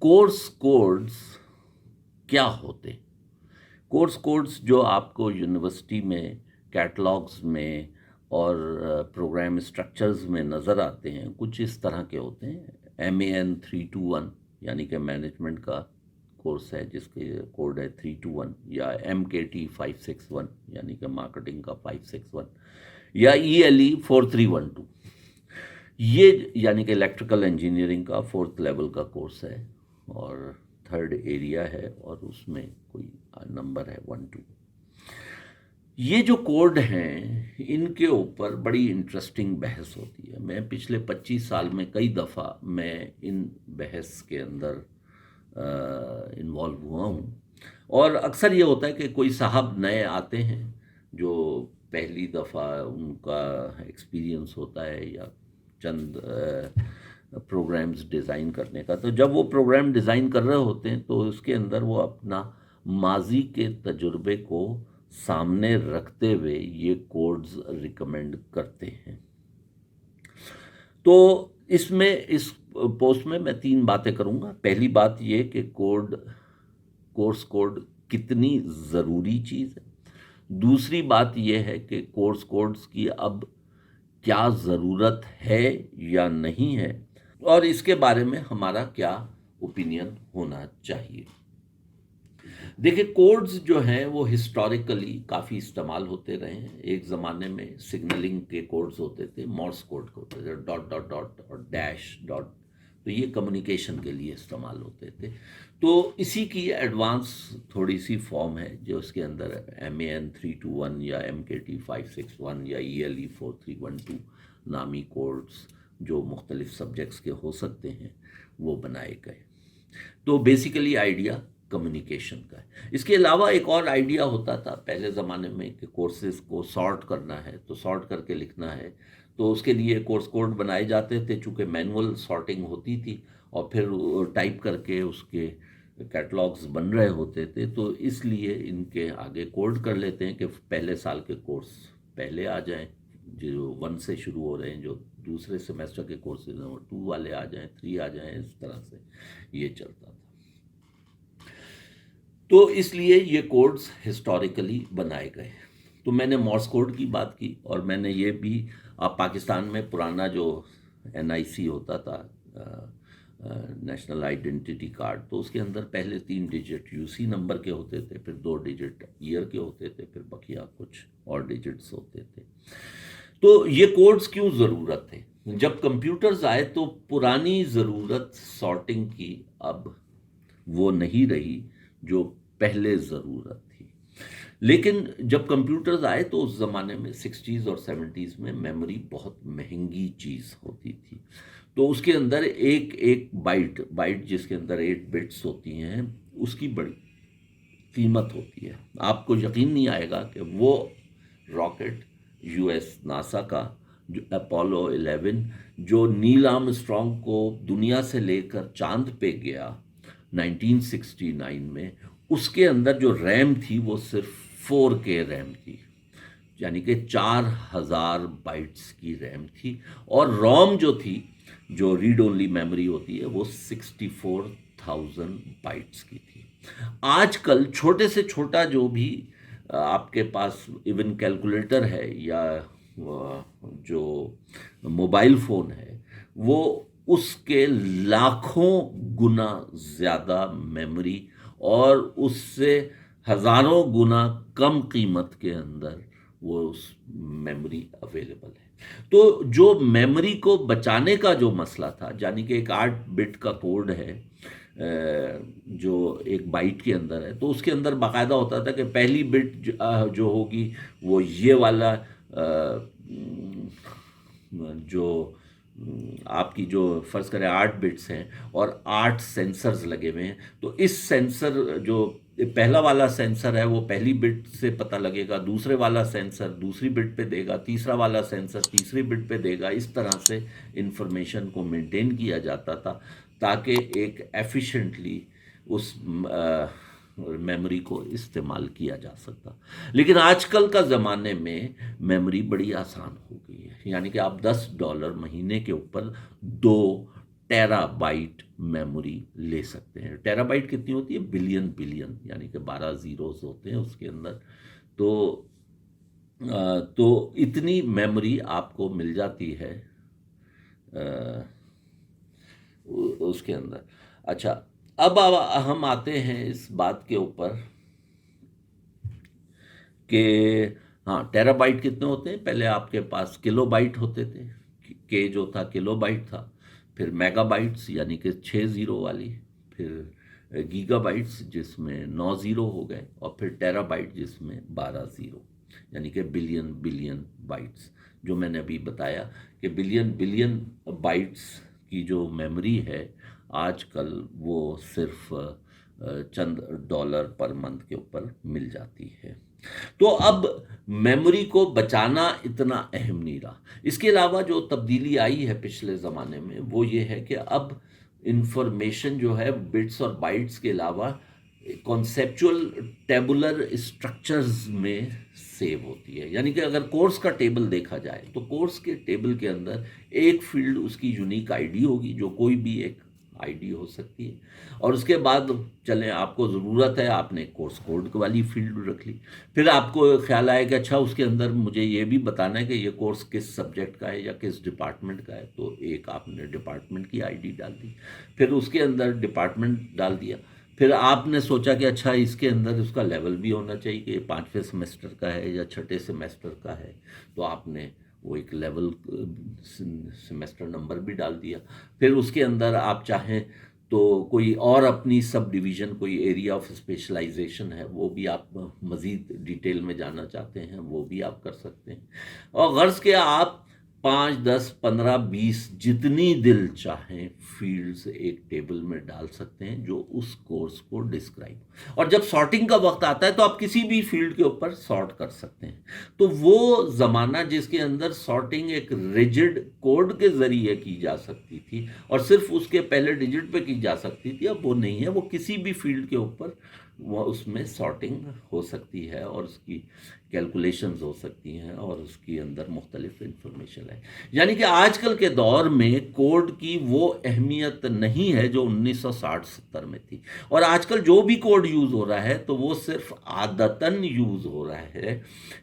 Course codes کیا ہوتے ہیں؟ کورس کوڈز جو آپ کو یونیورسٹی میں کیٹلاگز میں اور پروگرام اسٹرکچرز میں نظر آتے ہیں کچھ اس طرح کے ہوتے ہیں۔ MAN 321 یعنی کہ مینجمنٹ کا کورس ہے جس کے کوڈ ہے 321، یا MKT 561 یعنی کہ مارکیٹنگ کا 561، یا ELE 4312، یہ یعنی کہ الیکٹریکل انجینئرنگ کا 4th لیول کا کورس ہے اور 3rd ایریا ہے اور اس میں کوئی نمبر ہے 1 2۔ یہ جو کوڈ ہیں ان کے اوپر بڑی انٹرسٹنگ بحث ہوتی ہے۔ میں پچھلے 25 سال میں کئی دفعہ میں ان بحث کے اندر انوالو ہوا ہوں، اور اکثر یہ ہوتا ہے کہ کوئی صاحب نئے آتے ہیں جو پہلی دفعہ ان کا ایکسپیرینس ہوتا ہے یا چند پروگرامز ڈیزائن کرنے کا، تو جب وہ پروگرام ڈیزائن کر رہے ہوتے ہیں تو اس کے اندر وہ اپنا ماضی کے تجربے کو سامنے رکھتے ہوئے یہ کوڈز ریکمینڈ کرتے ہیں۔ تو اس پوسٹ میں 3 باتیں کروں گا۔ پہلی بات یہ کہ کورس کوڈ کتنی ضروری چیز ہے۔ دوسری بات یہ ہے کہ کورس کوڈز کی اب کیا ضرورت ہے یا نہیں ہے، اور اس کے بارے میں ہمارا کیا اوپینین ہونا چاہیے۔ دیکھیں، کوڈز جو ہیں وہ ہسٹوریکلی کافی استعمال ہوتے رہے ہیں۔ ایک زمانے میں سگنلنگ کے کوڈز ہوتے تھے، مورس کوڈ ہوتے تھے، ڈاٹ ڈاٹ ڈاٹ اور ڈیش ڈاٹ، تو یہ کمیونیکیشن کے لیے استعمال ہوتے تھے۔ تو اسی کی ایڈوانس تھوڑی سی فارم ہے جو اس کے اندر MAN 321 یا MKT 561 یا ELE 4312 نامی کوڈز جو مختلف سبجیکٹس کے ہو سکتے ہیں وہ بنائے گئے۔ تو بیسیکلی آئیڈیا کمیونیکیشن کا ہے۔ اس کے علاوہ ایک اور آئیڈیا ہوتا تھا پہلے زمانے میں کہ کورسز کو سارٹ کرنا ہے تو سارٹ کر کے لکھنا ہے، تو اس کے لیے کورس کوڈ بنائے جاتے تھے، چونکہ مینول سارٹنگ ہوتی تھی اور پھر ٹائپ کر کے اس کے کیٹلاگز بن رہے ہوتے تھے، تو اس لیے ان کے آگے کوڈ کر لیتے ہیں کہ پہلے سال کے کورس پہلے آ جائیں، جو 1 سے شروع ہو رہے ہیں، جو دوسرے سیمیسٹر کے کورسز ہیں وہ 2 والے آ جائیں، 3 آ جائیں، اس طرح سے یہ چلتا تھا۔ تو اس لیے یہ کوڈز ہسٹوریکلی بنائے گئے۔ تو میں نے مورس کوڈ کی بات کی، اور میں نے یہ بھی پاکستان میں پرانا جو NIC ہوتا تھا، نیشنل آئیڈینٹی کارڈ، تو اس کے اندر پہلے 3 ڈیجٹ UC نمبر کے ہوتے تھے، پھر 2 ڈیجٹ ایئر کے ہوتے تھے، پھر بقیہ کچھ اور ڈیجٹس ہوتے تھے۔ تو یہ کوڈز کیوں ضرورت ہے؟ جب کمپیوٹرز آئے تو پرانی ضرورت سارٹنگ کی اب وہ نہیں رہی جو پہلے ضرورت تھی۔ لیکن جب کمپیوٹرز آئے تو اس زمانے میں 60s اور 70s میں میموری بہت مہنگی چیز ہوتی تھی، تو اس کے اندر ایک بائٹ جس کے اندر 8 بٹس ہوتی ہیں، اس کی بڑی قیمت ہوتی ہے۔ آپ کو یقین نہیں آئے گا کہ وہ راکٹ US ناسا کا جو اپولو 11 جو نیل آرم اسٹرانگ کو دنیا سے لے کر چاند پہ گیا 1969 میں، اس کے اندر جو ریم تھی وہ صرف 4K ریم تھی، یعنی کہ 4000 بائٹس کی ریم تھی، اور روم جو تھی، جو ریڈ اونلی میموری ہوتی ہے، وہ 64,000 بائٹس کی تھی۔ آج کل چھوٹے سے چھوٹا جو بھی آپ کے پاس ایون کیلکولیٹر ہے یا جو موبائل فون ہے، وہ اس کے لاکھوں گنا زیادہ میموری اور اس سے ہزاروں گنا کم قیمت کے اندر وہ اس میموری اویلیبل ہے۔ تو جو میموری کو بچانے کا جو مسئلہ تھا، یعنی کہ ایک 8 بٹ کا کوڈ ہے جو ایک بائٹ کے اندر ہے، تو اس کے اندر باقاعدہ ہوتا تھا کہ پہلی بٹ جو ہوگی وہ یہ والا جو آپ کی جو فرض کریں 8 بٹس ہیں اور 8 سینسرز لگے ہوئے ہیں، تو اس سینسر جو پہلا والا سینسر ہے وہ پہلی بٹ سے پتہ لگے گا، دوسرے والا سینسر دوسری بٹ پہ دے گا، تیسرا والا سینسر تیسری بٹ پہ دے گا۔ اس طرح سے انفارمیشن کو مینٹین کیا جاتا تھا تاکہ ایک ایفیشینٹلی اس میموری کو استعمال کیا جا سکتا۔ لیکن آج کل کا زمانے میں میموری بڑی آسان ہو گئی ہے، یعنی کہ آپ $10 مہینے کے اوپر 2 ٹیرا بائٹ میموری لے سکتے ہیں. ٹیرابائٹ کتنی ہوتی ہے؟ بلین یعنی کہ 12 زیروز ہوتے ہیں اس کے اندر. تو اتنی میموری آپ کو مل جاتی ہے اس کے اندر. اچھا، اب ہم آتے ہیں اس بات کے اوپر کہ ہاں ٹیرا بائٹ کتنے ہوتے ہیں. پہلے آپ کے پاس کلو بائٹ ہوتے تھے، کے جو تھا کلو بائٹ تھا، پھر میگا بائٹس یعنی کہ 6 زیرو والی، پھر گیگا بائٹس جس میں 9 زیرو ہو گئے، اور پھر ٹیرا بائٹ جس میں 12 زیرو یعنی کہ بلین بائٹس. جو میں نے ابھی بتایا کہ بلین بائٹس کی جو میموری ہے آج کل وہ صرف چند ڈالر پر منتھ کے اوپر مل جاتی ہے. تو اب میموری کو بچانا اتنا اہم نہیں رہا. اس کے علاوہ جو تبدیلی آئی ہے پچھلے زمانے میں وہ یہ ہے کہ اب انفارمیشن جو ہے بٹس اور بائٹس کے علاوہ کانسیپچول ٹیبولر اسٹرکچرز میں سیو ہوتی ہے. یعنی کہ اگر کورس کا ٹیبل دیکھا جائے تو کورس کے ٹیبل کے اندر ایک فیلڈ اس کی یونیک آئی ڈی ہوگی، جو کوئی بھی ایک آئی ڈی ہو سکتی ہے. اور اس کے بعد چلیں آپ کو ضرورت ہے، آپ نے کورس کوڈ والی فیلڈ رکھ لی. پھر آپ کو خیال آئے کہ اچھا اس کے اندر مجھے یہ بھی بتانا ہے کہ یہ کورس کس سبجیکٹ کا ہے یا کس ڈپارٹمنٹ کا ہے. تو ایک آپ نے ڈپارٹمنٹ کی آئی ڈی ڈال دی، پھر اس کے اندر ڈپارٹمنٹ ڈال دیا. پھر آپ نے سوچا کہ اچھا اس کے اندر اس کا لیول بھی ہونا چاہیے کہ 5ویں سیمسٹر کا ہے یا 6ٹھے سیمسٹر کا ہے. تو آپ نے وہ ایک لیول سیمسٹر نمبر بھی ڈال دیا. پھر اس کے اندر آپ چاہیں تو کوئی اور اپنی سب ڈویژن، کوئی ایریا آف اسپیشلائزیشن ہے، وہ بھی آپ مزید ڈیٹیل میں جاننا چاہتے ہیں وہ بھی آپ کر سکتے ہیں. اور غرض کہ آپ 5 10 15 20 جتنی دل چاہیں فیلڈز ایک ٹیبل میں ڈال سکتے ہیں جو اس کورس کو ڈسکرائب. اور جب سارٹنگ کا وقت آتا ہے تو آپ کسی بھی فیلڈ کے اوپر سارٹ کر سکتے ہیں. تو وہ زمانہ جس کے اندر سارٹنگ ایک ریجڈ کوڈ کے ذریعے کی جا سکتی تھی اور صرف اس کے پہلے ڈیجٹ پہ کی جا سکتی تھی، اب وہ نہیں ہے. وہ کسی بھی فیلڈ کے اوپر وہ اس میں سارٹنگ ہو سکتی ہے اور اس کی کیلکولیشنز ہو سکتی ہیں اور اس کی اندر مختلف انفارمیشن ہے. یعنی کہ آج کل کے دور میں کوڈ کی وہ اہمیت نہیں ہے جو 1960-70 میں تھی. اور آج کل جو بھی کوڈ یوز ہو رہا ہے تو وہ صرف عادتاً یوز ہو رہا ہے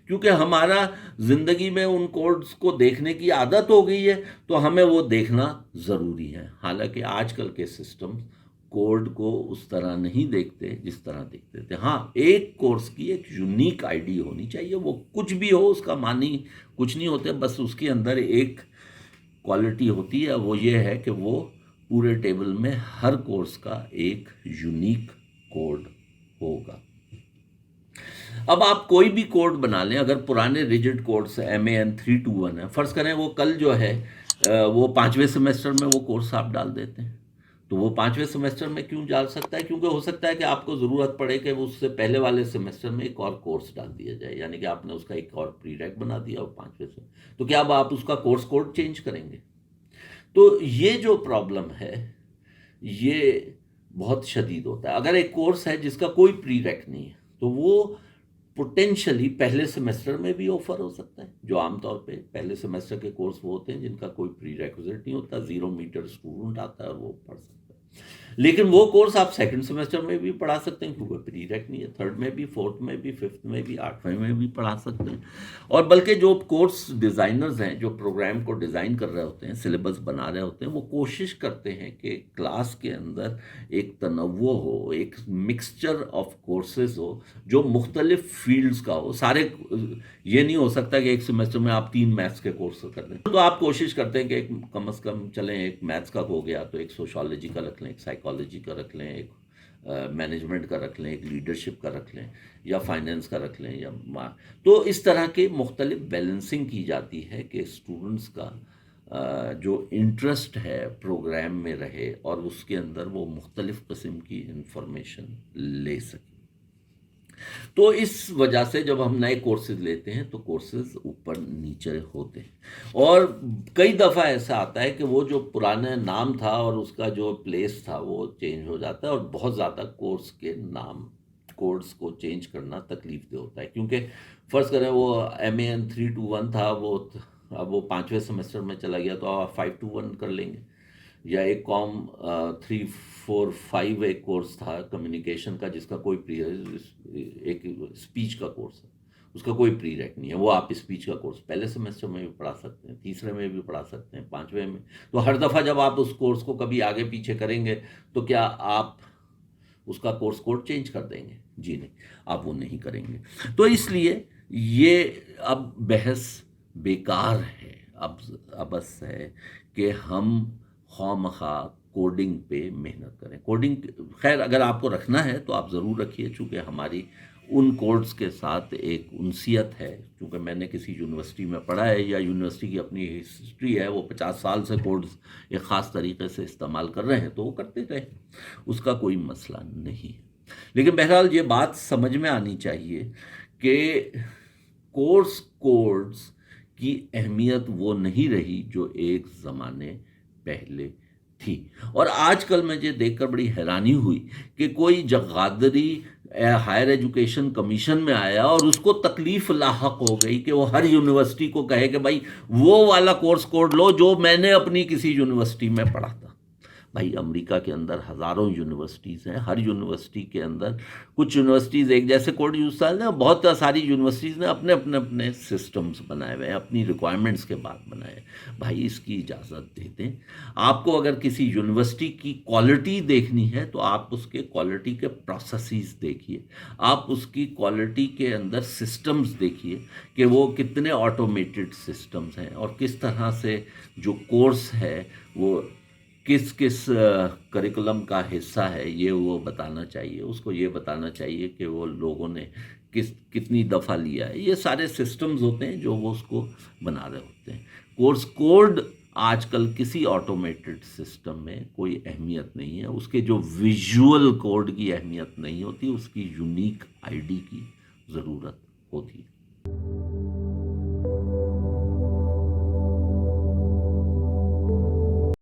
کیونکہ ہمارا زندگی میں ان کوڈز کو دیکھنے کی عادت ہو گئی ہے، تو ہمیں وہ دیکھنا ضروری ہے. حالانکہ آج کل کے سسٹم کوڈ کو اس طرح نہیں دیکھتے جس طرح دیکھتے تھے. ہاں ایک کورس کی ایک یونیک آئی ڈی ہونی چاہیے، وہ کچھ بھی ہو اس کا معنی کچھ نہیں ہوتے، بس اس کے اندر ایک کوالٹی ہوتی ہے، وہ یہ ہے کہ وہ پورے ٹیبل میں ہر کورس کا ایک یونیک کوڈ ہوگا. اب آپ کوئی بھی کوڈ بنا لیں، اگر پرانے ریجڈ کوڈز MAN321 ہے، فرض کریں وہ کل جو ہے وہ 5ویں سیمسٹر میں وہ کورس آپ ڈال دیتے ہیں، تو وہ 5ویں سیمسٹر میں کیوں ڈال سکتا ہے؟ کیونکہ ہو سکتا ہے کہ آپ کو ضرورت پڑے کہ اس سے پہلے والے سیمسٹر میں ایک اور کورس ڈال دیا جائے، یعنی کہ آپ نے اس کا ایک اور پری ریک بنا دیا اور 5ویں سے، تو کیا اب آپ اس کا کورس کوڈ چینج کریں گے؟ تو یہ جو پرابلم ہے یہ بہت شدید ہوتا ہے. اگر ایک کورس ہے جس کا کوئی پری ریک نہیں ہے تو وہ پوٹینشلی پہلے سیمسٹر میں بھی آفر ہو سکتا ہے، جو عام طور پہ پہلے سیمسٹر کے کورس وہ ہوتے ہیں جن کا کوئی پری ریکوزٹ نہیں ہوتا، 0 میٹر اسٹوڈنٹ آتا ہے اور وہ پڑھ سکتا ہے. لیکن وہ کورس آپ سیکنڈ سیمسٹر میں بھی پڑھا سکتے ہیں کیونکہ پری ریک نہیں ہے، 3rd میں بھی، 4th میں بھی، 5th میں بھی، 8ویں میں بھی پڑھا سکتے ہیں. اور بلکہ جو کورس ڈیزائنرز ہیں جو پروگرام کو ڈیزائن کر رہے ہوتے ہیں، سلیبس بنا رہے ہوتے ہیں، وہ کوشش کرتے ہیں کہ کلاس کے اندر ایک تنوع ہو، ایک مکسچر آف کورسز ہو جو مختلف فیلڈز کا ہو. سارے یہ نہیں ہو سکتا کہ ایک سیمسٹر میں آپ 3 میتھس کے کورس کر لیں، تو آپ کوشش کرتے ہیں کہ ایک کم از کم چلیں ایک میتھس کا ہو گیا تو ایک سوشالوجی کا رکھ لیں، ایک سائیکالوجی کا رکھ لیں، ایک مینجمنٹ کا رکھ لیں، ایک لیڈرشپ کا رکھ لیں، یا فائنینس کا رکھ لیں، یا تو اس طرح کے مختلف بیلنسنگ کی جاتی ہے کہ اسٹوڈنٹس کا جو انٹرسٹ ہے پروگرام میں رہے اور اس کے اندر وہ مختلف قسم کی انفارمیشن لے سکے. تو اس وجہ سے جب ہم نئے کورسز لیتے ہیں تو کورسز اوپر نیچے ہوتے ہیں، اور کئی دفعہ ایسا آتا ہے کہ وہ جو پرانا نام تھا اور اس کا جو پلیس تھا وہ چینج ہو جاتا ہے، اور بہت زیادہ کورس کے نام کوڈز کو چینج کرنا تکلیف دہ ہوتا ہے. کیونکہ فرض کریں وہ MAN321 تھا، وہ اب وہ 5ویں سیمسٹر میں چلا گیا تو آپ 521 کر لیں گے. یا ایک کام 3 4 5 ایک کورس تھا کمیونیکیشن کا، جس کا کوئی ایک اسپیچ کا کورس ہے، اس کا کوئی پری ریک نہیں ہے. وہ آپ اسپیچ کا کورس پہلے سیمسٹر میں بھی پڑھا سکتے ہیں، تیسرے میں بھی پڑھا سکتے ہیں، 5ویں میں. تو ہر دفعہ جب آپ اس کورس کو کبھی آگے پیچھے کریں گے تو کیا آپ اس کا کورس کوڈ چینج کر دیں گے؟ جی نہیں، آپ وہ نہیں کریں گے. تو اس لیے یہ اب بحث بیکار ہے. اب بس ہے کہ ہم خواہ مخواہ کوڈنگ پہ محنت کریں. کوڈنگ خیر اگر آپ کو رکھنا ہے تو آپ ضرور رکھیے، چونکہ ہماری ان کوڈز کے ساتھ ایک انسیت ہے. چونکہ میں نے کسی یونیورسٹی میں پڑھا ہے، یا یونیورسٹی کی اپنی ہسٹری ہے، وہ 50 سال سے کوڈز ایک خاص طریقے سے استعمال کر رہے ہیں، تو وہ کرتے رہے، اس کا کوئی مسئلہ نہیں. لیکن بہرحال یہ بات سمجھ میں آنی چاہیے کہ کورس کوڈز کی اہمیت وہ نہیں رہی جو ایک زمانے پہلے تھی. اور آج کل مجھے دیکھ کر بڑی حیرانی ہوئی کہ کوئی جغادری ہائر ایجوکیشن کمیشن میں آیا اور اس کو تکلیف لاحق ہو گئی کہ وہ ہر یونیورسٹی کو کہے کہ بھائی وہ والا کورس کوڈ لو جو میں نے اپنی کسی یونیورسٹی میں پڑھا تھا. بھائی امریکہ کے اندر ہزاروں یونیورسٹیز ہیں، ہر یونیورسٹی کے اندر کچھ یونیورسٹیز ایک جیسے کوڈ یوز کرتے ہیں، بہت ساری یونیورسٹیز نے اپنے اپنے اپنے سسٹمز بنائے ہوئے ہیں، اپنی ریکوائرمنٹس کے بعد بنائے ہیں. بھائی اس کی اجازت دے دیں. آپ کو اگر کسی یونیورسٹی کی کوالٹی دیکھنی ہے تو آپ اس کے کوالٹی کے پروسیسز دیکھیے، آپ اس کی کوالٹی کے اندر سسٹمز دیکھیے کہ وہ کتنے آٹومیٹڈ سسٹمز ہیں، اور کس طرح سے جو کورس ہے وہ کس کس کریکولم کا حصہ ہے. یہ وہ بتانا چاہیے، اس کو یہ بتانا چاہیے کہ وہ لوگوں نے کتنی دفعہ لیا ہے. یہ سارے سسٹمز ہوتے ہیں جو وہ اس کو بنا رہے ہوتے ہیں. کورس کوڈ آج کل کسی آٹومیٹڈ سسٹم میں کوئی اہمیت نہیں ہے. اس کے جو ویژول کوڈ کی اہمیت نہیں ہوتی، اس کی یونیک آئی ڈی کی ضرورت